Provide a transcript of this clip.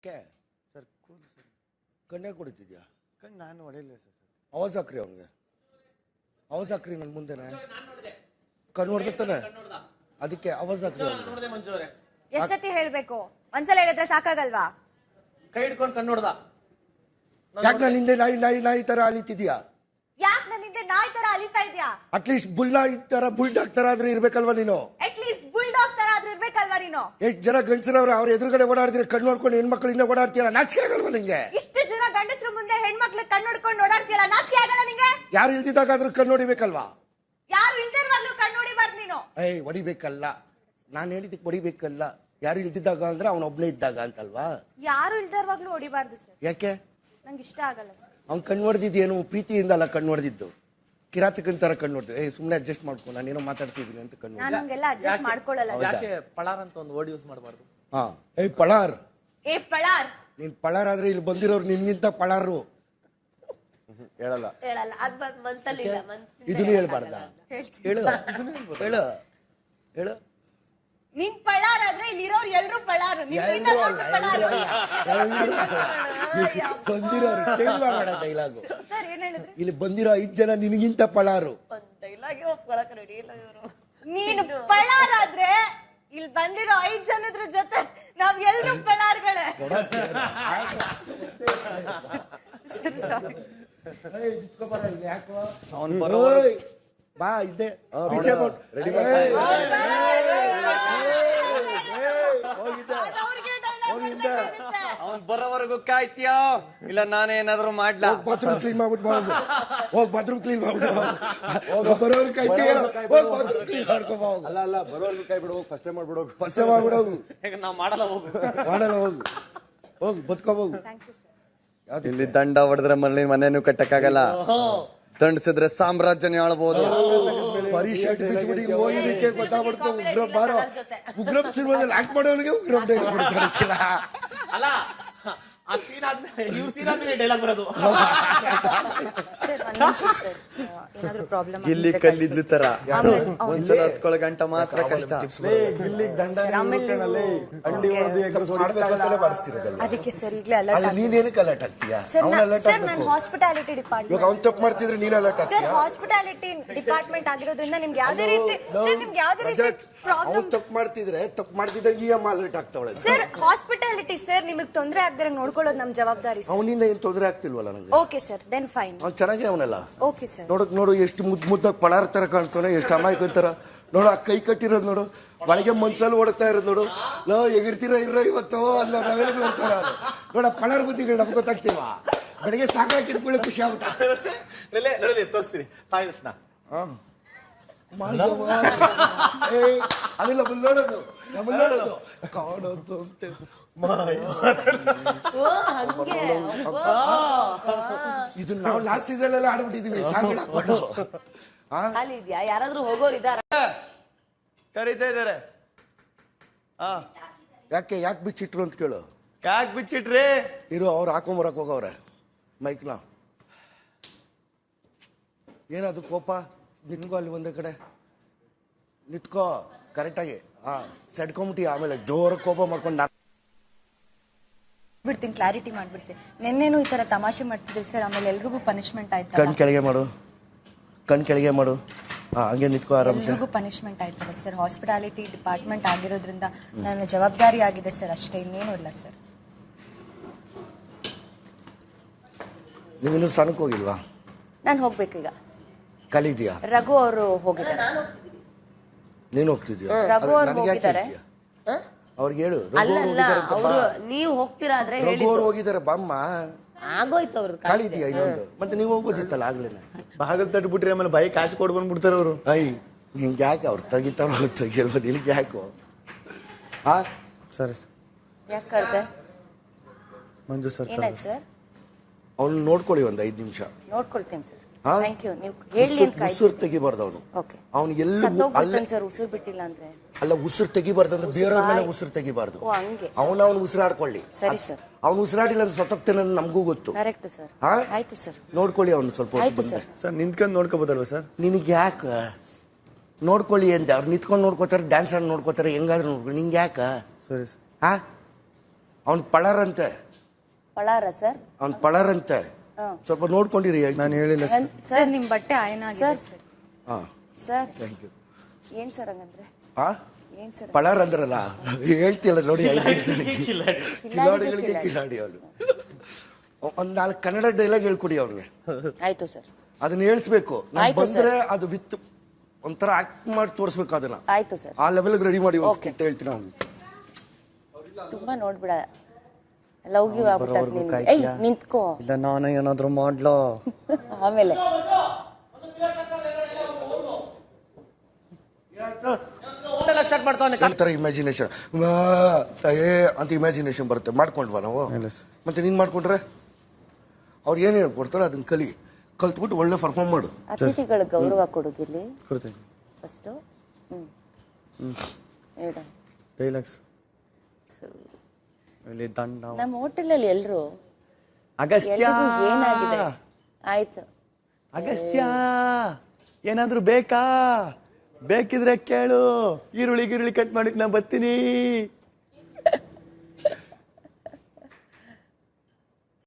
K sir cool sir. ಕಣ್ಣೇ ಕೊಡ್ತಿದ್ಯಾ? ಕಣ್ಣು ನಾನು ಹೊಡೆಯಲ್ಲ ಸರ್. ಅವಾಜ್ ಹಾಕ್ರಿ ಅವನಿಗೆ, ಅವಾಜ್ ಹಾಕ್ರಿ ನನ್ನ ಮುಂದೆನೆ. ಕಣ್ಣು ಹೊಡೆದಾನೆ, ಅದಕ್ಕೆ ಅವಾಜ್ ಹಾಕ್ರಿ ನೋಡಿದೆ ಮಂಜು ಅವರೇ. ಎಷ್ಟತಿ ಹೇಳ್ಬೇಕು? ಒಂದ್ಸಲ ಹೇಳಿದ್ರೆ ಸಾಕಾಗಲ್ವಾ? ಕೈ ಹಿಡ್ಕೊಂಡು ಕಣ್ಣು ಹೊಡೆದ. ಯಾಕೆ ನಾನು ಹಿಂದೆ ನಾಯಿ ನಾಯಿ ನಾಯಿ ತರ ಅಲಿತಿದ್ಯಾ? ಯಾಕೆ ನನ್ನ ಹಿಂದೆ ನಾಯಿ ತರ ಅಲಿತಾ ಇದ್ಯಾ? ಅಟ್ಲೀಸ್ಟ್ ಬುಲ್ ನಾಯಿ ತರ ಬುಲ್ಡಾಗ್ ತರ ಆದ್ರೆ ಇರ್ಬೇಕಲ್ವಾ ನೀನು? ಅಟ್ಲೀಸ್ಟ್ ಬುಲ್ಡಾಗ್ ತರ ಆದ್ರೂ ಇರ್ಬೇಕಲ್ವಾ ನೀನು? ಎಷ್ಟು ಜನ ಗಂಡಸರವ್ರು ಅವ್ರ ಎದುರುಗಡೆ ಓಡಾಡ್ತೀರ, ಕಣ್ಣು ನೋಡ್ಕೊಂಡು ಹೆಣ್ಮಕ್ಳಿಂದ ಓಡಾಡ್ತೀರಾ, ನಾಚಿಕೆ ಆಗಲ್ವಾ ನಿಂಗೆ? ಇಷ್ಟು ಜನ ಗಂಡಸರು ಮುಂದೆ ಹೆಣ್ಮಕ್ಳು ಕಣ್ಣು ನೋಡ್ಕೊಂಡು ಓಡಾಡ್ತೀಯಲ್ಲ, ನಾಚಿಕೆ ಆಗಲ್ಲ ನಿಂಗೆ? ಯಾರು ಇಲ್ದಿದ್ದಾಗಾದ್ರೂ ಕಣ್ಣು ಹೊಡಿಬೇಕಲ್ವಾ? ಯಾರು ಇಲ್ದಿರುವಾಗ್ಲೂ ಕಣ್ಣು ನೋಡಿಬಾರ್ದು ನೀನು. ಹೊಡಿಬೇಕಲ್ಲ, ನಾನು ಹೇಳಿದಕ್ಕೆ ಹೊಡಿಬೇಕಲ್ಲ. ಯಾರು ಇಲ್ದಿದ್ದಾಗ ಅಂದ್ರೆ ಅವನೊಬ್ನೇ ಇದ್ದಾಗ ಅಂತಲ್ವಾ? ಯಾರು ಇಲ್ದಿರುವಾಗ್ಲೂ ಹೊಡಿಬಾರ್ದು ಸರ್. ಯಾಕೆ? ನಂಗೆ ಇಷ್ಟ ಆಗಲ್ಲ ಸರ್. ಅವ್ನು ಕಣ್ಣು ಹೊಡೆದಿದ್ದೇನು ಪ್ರೀತಿಯಿಂದ ಅಲ್ಲ ಕಣ್ಣು ಹೊಡೆದಿದ್ದು, ಕಿರಾತಕನ್ ತರ ಕಣ್ಣು ಹೊಡೆದು ಸುಮ್ಮನೆ ಅಡ್ಜಸ್ಟ್ ಮಾಡ್ಕೊ, ನಾನೇನೋ ಮಾತಾಡ್ತಿದ್ದೀನಿ ಅಂತ ಕಣ್ಣು. ನಾನು ಹಂಗೆಲ್ಲ ಅಡ್ಜಸ್ಟ್ ಮಾಡ್ಕೊಳ್ಳಲ್ಲ. ಯಾಕೆ ಪಳಾರ್ ಅಂತ ಒಂದು ವರ್ಡ್ ಯೂಸ್ ಮಾಡಬಾರ್ದು? ಹಾ, ಪಳಾರ್. ಪಳಾರ್. ನೀನ್ ಪಳಾರ್ ಆದ್ರೆ ಇಲ್ಲಿ ಬಂದಿರೋರು ನಿನ್ಗಿಂತ ಪಳಾರು ಹೇಳಲ್ಲ. ಹೇಳಲ್ಲ, ಅದ್ ಮನ್ಸಲ್ಲಿ ಇಲ್ಲ. ಇದನ್ನು ಹೇಳ್ಬಾರ್ದ? ಹೇಳು ಹೇಳು ಹೇಳು. ನೀನ್ ಪಳಾರ್ ಆದ್ರೆ ಇಲ್ಲಿರೋರು ಎಲ್ರು ಪಳಾರು. ಬಂದಿರೋರು ಚೇಂಜ್ ಮಾಡೋಣ ಡೈಲಾಗು. ಸರ್ ಏನ್ ಹೇಳಿದ್ರಿ? ಇಲ್ಲಿ ಬಂದಿರೋ 5 ಜನ ನಿನಗಿಂತ ಪಳಾರು. ನೀನು ಪಳಾರ್ ಆದ್ರೆ ಇಲ್ಲಿ ಬಂದಿರೋ 5 ಜನದ್ರ ಜೊತೆ ನಾವ್ ಎಲ್ರು ಪಳಾರ್ಗಳೇ. ಬಾ ಇದ್ದೆ ಅವ್ನ್ ಬರೋವರೆಗೂ ಕಾಯ್ತೀಯೋ ಇಲ್ಲ ನಾನೇನಾದ್ರು ಮಾಡ್ಲಾ? ಬಾತ್ರೂಮ್ ಕ್ಲೀನ್ ಮಾಡ್ಬಿಟ್ಟು ಹೋಗ್, ಬಾತ್ರೂಮ್ ಕ್ಲೀನ್ ಮಾಡ್ಬಿಟ್ಟು ಬರೋರು ಕಾಯ್ತೀಯ, ಹೋಗ್ ಬಾತ್ರೂಮ್ ಕ್ಲೀನ್ ಮಾಡ್ಕೊ. ಅಲ್ಲ ಬರೋರ್ಗು ಕೈ ಬಿಡು, ಫಸ್ಟೇ ಮಾಡ್ಬಿಡೋಗು. ಫಸ್ಟೇ ಮಾಡ್ಬಿಡೋಗು. ನಾವ್ ಮಾಡಲ್ಲ, ಹೋಗು ಮಾಡಲ್ಲ, ಹೋಗು ಹೋಗು ಬದುಕೋಬೋಗು. ಇಲ್ಲಿ ದಂಡ ಹೊಡೆದ್ರೆ ಮನೇನು ಕಟ್ಟಕ್ಕಾಗಲ್ಲ, ದಂಡಿಸಿದ್ರೆ ಸಾಮ್ರಾಜ್ಯನೇ ಆಳ್ಬೋದು. ಪರಿಷತ್ ಬಿಚ್ಬಿಡಿ ಹೋಗಿದ್ದಕ್ಕೆ ಗೊತ್ತಾಗ್ಬಿಡ್ತು. ಉಗ್ರಂ ಬಾರೋ, ಉಗ್ರಂ ಸಿನಿಮಾದಲ್ಲಿ ಆಕ್ಟ್ ಮಾಡೋನಿಗೆ ಉಗ್ರಂ ಡೈಲಾಗ್ ಅಲ್ಲ. ಆ ಸೀನ್ ಆದ್ಮೇಲೆ ಇವ್ರ ಸೀನ್ ಆದ್ಮೇಲೆ ಡೈಲಾಗ್ ಬರೋದು. ಏನಾದ್ರೂ ಪ್ರಾಬ್ಲಮ್ ಗಿಲ್ಲಿ ಕಲ್ಲಿದ್ಲು ತರ ಒಂದ್ಸಲ ಹತ್ಕೊಳ್ಳೋ ಗಂಟ ಮಾತ್ರ ಕಷ್ಟ. ಅದಕ್ಕೆ ಸರ್ ಈಗಲೇ ಅಲರ್ಟ್. ನೀನೇನಕ್ಕೆ ಅಲರ್ಟ್ ಆಗ್ತೀಯಾ? ಸರ್ ನಾನು ಹಾಸ್ಪಿಟಾಲಿಟಿ ಡಿಪಾರ್ಟ್ಮೆಂಟ್. ಅವ್ನು ತಪ್ಪು ಮಾಡ್ತಿದ್ರೆ ನೀನ್ ಅಲರ್ಟ್ ಸರ್ ಆಗ್ತೀಯಾ? ಹಾಸ್ಪಿಟಾಲಿಟಿ ಡಿಪಾರ್ಟ್ಮೆಂಟ್ ಆಗಿರೋದ್ರಿಂದ ನಿಮ್ಗೆ ಯಾವ್ದೇ ರೀತಿ ಪ್ರಾಬ್ಲಮ್. ಅವ್ನು ತಪ್ಪು ಮಾಡ್ತಿದ್ರೆ ತಪ್ಪು ಮಾಡ್ತಿದ್ದಂಗೆ ಈ ಅಮ್ಮ ಅಲರ್ಟ್ ಆಗ್ತಾವಳೆ. ಸರ್ ಹಾಸ್ಪಿಟಾಲಿಟಿ ಸರ್ ನಿಮಗೆ ತೊಂದರೆ ಆಗದೆ ನೋಡ್ಕೊಳ್ಳೋದು ನಮ್ ಜವಾಬ್ದಾರಿ. ಅವನಿಂದ ಏನ್ ತೊಂದರೆ ಆಗ್ತಿಲ್ವಲ್ಲ ನನಗೆ? Okay sir, then fine. ಅವ್ನು ಚೆನ್ನಾಗಿ ಅವನಲ್ಲ. Okay sir. ನೋಡು ಎಷ್ಟು ಮುದ್ದಾಗಿ ಪಳಾರ್ ತರ ಕಾಣ್ತಾನೆ, ಎಷ್ಟು ಅಮಾಯಕ ತರ. ನೋಡು ಆ ಕೈ ಕಟ್ಟಿರೋದು ನೋಡು, ಒಳಗೆ ಮನ್ಸಲ್ಲಿ ಓಡ್ತಾ ಇರೋದು ನೋಡು. ಎಗಿರ್ತೀರ ಇರೋ ಇವತ್ತು ಅಲ್ಲ ನಾವೆಲ್ಲ ನೋಡ್ತಾರ. ನೋಡ ಪಳಾರ್ ಬುದ್ಧಿಗಳು ನಮ್ಗೆ ಗೊತ್ತಾಗ್ತೀವ. ಬೆಳಗ್ಗೆ ಸಾಕಾಕಿದ ಕೂಡ ಖುಷಿ ಆಗ್ಬಿಟ್ಟ. ತೋರಿಸ್ತೀನಿ ಸಾಯಿದರ್ಶನ. ಅದೆಲ್ಲ ನೋಡೋದು ನೋಡೋದು ಕಾಣೋದು ಅಂತ ಇದು ನಾವು ಲಾಸ್ಟ್ ಸೀಸನ್ ಎಲ್ಲ ಆಡ್ಬಿಟ್ಟಿದೀವಿ. ಸಾಂಗ್ ಹಾಕೊಂಡು ಯಾರಾದ್ರೂ ಹೋಗೋರಿದಾರ? ಕರೀತಾ ಇದಾರೆ. ಯಾಕೆ ಬಿಚ್ಚಿಟ್ರು ಅಂತ ಕೇಳು. ಯಾಕೆ ಬಿಚ್ಚಿಟ್ರಿ? ಇರು, ಅವ್ರು ಹಾಕೊಂಬರಕ್ ಹೋಗವ್ರೆ ಮೈಕ್ನ. ಏನದು ಕೋಪ? ನಿಂತ್ಕೋ ಅಲ್ಲಿ ಒಂದೇ ಕಡೆ ನಿಂತ್ಕೋ ಕರೆಕ್ಟಾಗಿ. ಸೆಡ್ಕೊಂಬಿಟ್ಟಿ ಆಮೇಲೆ ಜೋರ ಕೋಪ ಮಾಡ್ಕೊಂಡು ಬಿಡ್ತೀನಿ, ಕ್ಲಾರಿಟಿ ಮಾಡ್ಬಿಡ್ತೀನಿ. ನಿನ್ನೇನು ಈ ತರ ತಮಾಷೆ ಮಾಡ್ತಿದ್ರಿ ಸರ್, ಆಮೇಲೆ ಎಲ್ರಿಗೂ ಪನಿಷ್ಮೆಂಟ್ ಆಯ್ತು. ಕಣ್ ಕೆಳಗೆ ಮಾಡು, ಕಣ್ ಕೆಳಗೆ ಮಾಡು. ಹಂಗೆ ನಿಂತ್ಕೋ ಆರಾಮ್ಸೆ. ಎಲ್ರಿಗೂ ಪನಿಷ್ಮೆಂಟ್ ಆಯ್ತಲ್ಲ ಸರ್, ಹಾಸ್ಪಿಟಾಲಿಟಿ ಡಿಪಾರ್ಟ್ಮೆಂಟ್ ಆಗಿರೋದ್ರಿಂದ ನನ್ನ ಜವಾಬ್ದಾರಿ ಆಗಿದೆ ಸರ್, ಅಷ್ಟೇ, ಇನ್ನೇನು ಇಲ್ಲ ಸರ್. ನೀವಿನ್ನೂ ಸನಕ್ಕೆ ಹೋಗಿಲ್ವಾ? ನಾನು ಹೋಗ್ಬೇಕೀಗ. ಕಲಿದ್ಯಾ? ರಘು ಅವರು ಹೋಗಿದ್ದಾರೆ. ನೀನು ಹೋಗ್ತಿದ್ಯಾ? ರಘು ಅವ್ರು ಹೋಗಿದ್ದಾರೆ. ಅವ್ರಿಗೆ ಹೇಳು ನೀವು ಹೋಗ್ತೀರಾದ್ರೆ ರಘು ಅವ್ರು ಹೋಗಿದ್ದಾರೆ ಬಾಮ್ಮ. ಆಗೋಯ್ತು ಅವ್ರದ್ದು. ಕಲಿದ್ಯಾ ಇನ್ನೊಂದು? ಮತ್ತೆ ನೀವು ಹೋಗ್ಬೋದಿತ್ತಲ್ಲ ಆಗ್ಲೇನೆ. ಬಾಗಲ್ ತಟ್ಬಿಟ್ರಿ, ಆಮೇಲೆ ಬೈಕ್ ಕಾಚು ಕೊಡ್ ಬಂದ್ಬಿಡ್ತಾರೆ ಅವರು. ಹಿಂಗೆ ಯಾಕೆ ಅವ್ರು ತೆಗಿತಾರೋ ತೆಗಿಯಲ್ವ? ಇಲ್ಲಿಗೆ ಯಾಕೋ? ಸರಿ ಯಾಕೆ ಕರ್ದೆ? ಮಂಜು ಸರ್ ಏನಾಯ್ತು ಸರ್? ಅವ್ನು ನೋಡ್ಕೊಳ್ಳಿ ಒಂದು 5 ನಿಮಿಷ. ನೋಡ್ಕೊಳ್ತೀನಿ ಸರ್. Thank you. ನೀವು ಹೇಳಿ ಅಂತ ಉಸಿರು ತೆಗಿಬಾರ್ದು ಅವನು. ಓಕೆ. ಅವ್ನು ಎಲ್ಲೂ ಸರ್ ಉಸಿರು ಬಿಟ್ಟಿಲ್ಲ ಅಂದ್ರೆ ಅಲ್ಲ, ಉಸಿರು ತೆಗಿಬಾರ್ದು ಅಂದ್ರೆ ಬೇರೆಯವ್ರ ಮೇಲೆ ಉಸಿರು ತೆಗಿಬಾರ್ದು. ಅವನು ಉಸಿರಾಡ್ಕೊಳ್ಳಿ. ಸರಿ ಸರ್. ಅವ್ನು ಉಸಿರಾಡಿಲ್ಲ ಅಂದ್ರೆ ಸತ್ತೋಗ್ತೇನೆ ನಮಗೂ ಗೊತ್ತು. Correct sir. ಆಯ್ತು ಸರ್. ನೋಡ್ಕೊಳ್ಳಿ ಅವ್ನು ಸ್ವಲ್ಪ. ಆಯ್ತು ಸರ್. ಸರ್ ನಿಂತ್ಕೊಂಡು ನೋಡ್ಕೋಬೋದಲ್ವ ಸರ್? ನಿನಗೆ ಯಾಕೆ ನೋಡ್ಕೊಳ್ಳಿ ಅಂತ? ಅವ್ರು ನಿಂತ್ಕೊಂಡು ನೋಡ್ಕೋತಾರೆ, ಡ್ಯಾನ್ಸ್ ಆಡಿ ನೋಡ್ಕೋತಾರೆ, ಹೆಂಗಾದ್ರೂ ನೋಡ್ಕೊಳ್ಳಿ. ನಿಂಗೆ ಯಾಕೆ? ಸರಿ ಸರ್. ಅವ್ನ್ ಪಳರಂತೆ ಪಳಾರ ಸರ್ ಪಳರಂತೆ ಸ್ವಲ್ಪ ನೋಡ್ಕೊಂಡಿರಿ. ನಾನು ಹೇಳಿಲ್ಲ ಸರ್. ಸರ್ ನಿಮ್ ಬಟ್ಟೆ ಆಯ್ನ ಸರ್ ಹಾ ಸರ್ ಥ್ಯಾಂಕ್ ಯು. ಏನ್ ಸರ್ ಹಂಗಂದ್ರೆ ಹಾ ಏನ್ ಸರ್ ಪಳರ್ ಅಂದ್ರಲ್ಲ ಹೇಳ್ತಿಲ್ಲ ನೋಡಿ. ಕಿಲಾಡಿಗಳಿಗೆ ಕಿಲಾಡಿ ಅವನು. ಒಂದ್ 4 ಕನ್ನಡ ಡೈಲಾಗ್ ಹೇಳ್ಕೊಡಿ ಅವ್ನಿಗೆ. ಆಯ್ತು ಸರ್ ಅದನ್ನ ಹೇಳ್ಸ್ಬೇಕು. ನಾನ್ ಆಯ್ತು ಬಂದ್ರೆ ಅದು ವಿತ್ ಒಂಥರ ಆಕ್ಟ್ ಮಾಡಿ ತೋರಿಸ್ಬೇಕು ಅದನ್ನ. ಆಯ್ತು ಸರ್ ಆ ಲೆವೆಲ್ಗೆ ರೆಡಿ ಮಾಡಿ ಅಂತ ಹೇಳ್ತೀನಿ ಅವ್ನಿಗೆ. ತುಂಬಾ ನೋಡ್ಬಿಡ ಲವ್ಗಿ ಆಗ್ಬಿಟ್ಟ ನಿಂತ್ಕೋ. ಇಲ್ಲ ನಾನು ಏನಾದ್ರು ಮಾಡ್ಲೋ ಆಮೇಲೆ ಸ್ಟಾರ್ಟ್ ಮಾಡ್ತಾನೆ. ಒಂಥರ ಇಮ್ಯಾಜಿನೇಷನ್ ಅಂತ ಇಮ್ಯಾಜಿನೇಷನ್ ಬರುತ್ತೆ. ಮಾಡ್ಕೊಂಡ್ವಾ ನಾವು? ಇಲ್ಲ ಸರ್. ಮತ್ತೆ ನೀನ್ ಮಾಡ್ಕೊಂಡ್ರೆ ಅವ್ರು ಏನ್ ಹೇಳ್ಕೊಡ್ತಾರೆ ಅದನ್ನ ಕಲ್ತ್ಬಿಟ್ಟು ಒಳ್ಳೆ ಪರ್ಫಾರ್ಮ್ ಮಾಡು. ಅತಿಥಿಗಳ ಗೌರವ ಕೊಡುಗಿಲ್ಲಿ ಕೊಡ್ತೇನೆ. ಫಸ್ಟು ಹೇಳ ಡೈಲಾಗ್ಸ್ ಇಲ್ಲಿ ದಂಡ ನಮ್ಮ ಹೋಟೆಲಲ್ಲಿ ಎಲ್ರು ಅಗಸ್ತ್ಯ ಏನಾಗಿದೆ ಆಯ್ತು. ಅಗಸ್ತ್ಯ ಏನಾದ್ರು ಬೇಕಾ? ಬೇಕಿದ್ರೆ ಕೇಳು, ಈರುಳ್ಳಿ ಕಟ್ ಮಾಡಿಕ್ ನಾ ಬರ್ತೀನಿ.